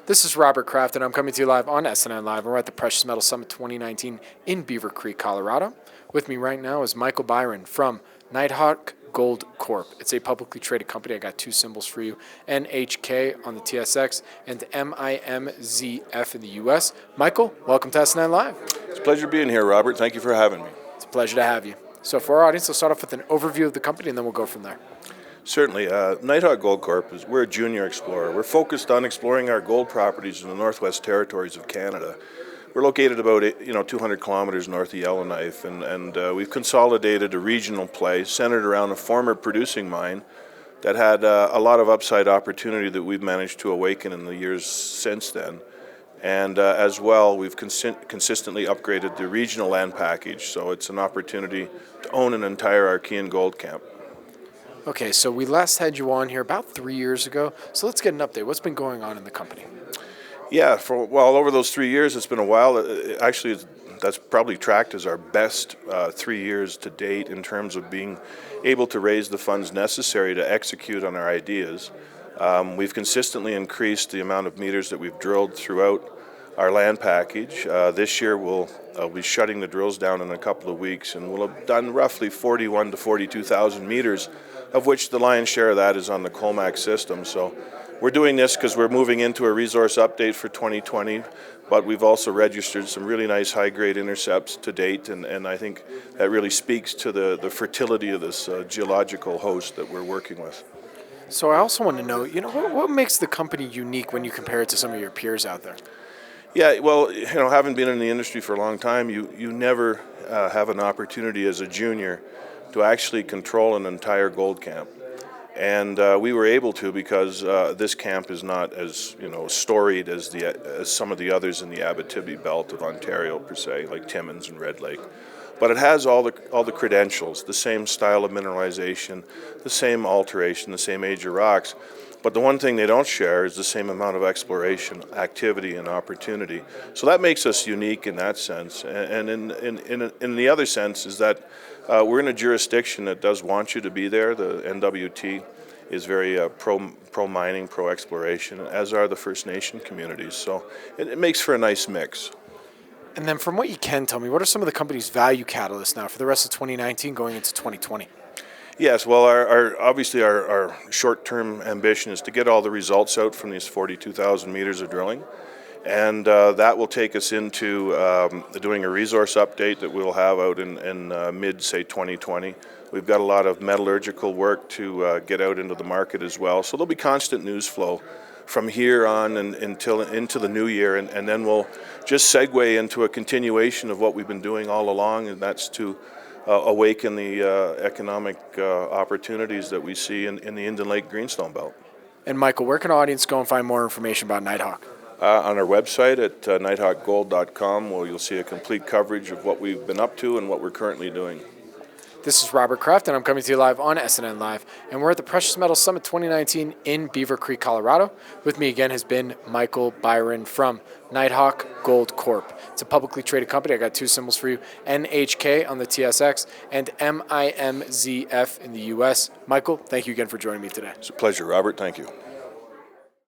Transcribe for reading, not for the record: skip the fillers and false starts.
This is Robert Kraft, and I'm coming to you live on SNN.Live. We're at the Precious Metal Summit 2019 in Beaver Creek, Colorado. With me right now is Michael Byron from Nighthawk Gold Corp. It's a publicly traded company. I got two symbols for you, NHK on the TSX and MIMZF in the US. Michael, welcome to SNN.Live. It's a pleasure being here, Robert. Thank you for having me. It's a pleasure to have you. So for our audience, we'll start off with an overview of the company, and then we'll go from there. Certainly. Nighthawk Gold Corp, we're a junior explorer. We're focused on exploring our gold properties in the Northwest Territories of Canada. We're located about 200 kilometers north of Yellowknife, and we've consolidated a regional play centered around a former producing mine that had a lot of upside opportunity that we've managed to awaken in the years since then. And as well, we've consistently upgraded the regional land package, so it's an opportunity to own an entire Archean gold camp. Okay, so we last had you on here about 3 years ago, so let's get an update. What's been going on in the company? Yeah, over those 3 years, it's been a while. Actually, that's probably tracked as our best 3 years to date in terms of being able to raise the funds necessary to execute on our ideas. We've consistently increased the amount of meters that we've drilled throughout our land package. This year, we'll be shutting the drills down in a couple of weeks, and we'll have done roughly 41 to 42,000 meters, of which the lion's share of that is on the Colomac system. So we're doing this because we're moving into a resource update for 2020, but we've also registered some really nice high-grade intercepts to date, and I think that really speaks to the fertility of this geological host that we're working with. So I also want to know, what makes the company unique when you compare it to some of your peers out there? Yeah, well, having been in the industry for a long time, you never have an opportunity as a junior to actually control an entire gold camp. And we were able to because this camp is not as storied as some of the others in the Abitibi belt of Ontario per se, like Timmins and Red Lake. But it has all the credentials, the same style of mineralization, the same alteration, the same age of rocks. But the one thing they don't share is the same amount of exploration, activity, and opportunity. So that makes us unique in that sense. And in the other sense is that we're in a jurisdiction that does want you to be there. The NWT is very pro-mining, pro-exploration, as are the First Nation communities. So it makes for a nice mix. And then from what you can tell me, what are some of the company's value catalysts now for the rest of 2019 going into 2020? Yes, well, obviously our short-term ambition is to get all the results out from these 42,000 meters of drilling. And that will take us into doing a resource update that we'll have out in mid-say 2020. We've got a lot of metallurgical work to get out into the market as well. So there'll be constant news flow from here on until into the new year. And then we'll just segue into a continuation of what we've been doing all along, and that's to awaken the economic opportunities that we see in the Indin Lake Greenstone Belt. And Michael, where can our audience go and find more information about Nighthawk? On our website at nighthawkgold.com, where you'll see a complete coverage of what we've been up to and what we're currently doing. This is Robert Kraft, and I'm coming to you live on SNN.Live, and we're at the Precious Metals Summit 2019 in Beaver Creek, Colorado. With me again has been Michael Byron from Nighthawk Gold Corp. It's a publicly traded company. I got two symbols for you, NHK on the TSX and MIMZF in the US. Michael, thank you again for joining me today. It's a pleasure, Robert. Thank you.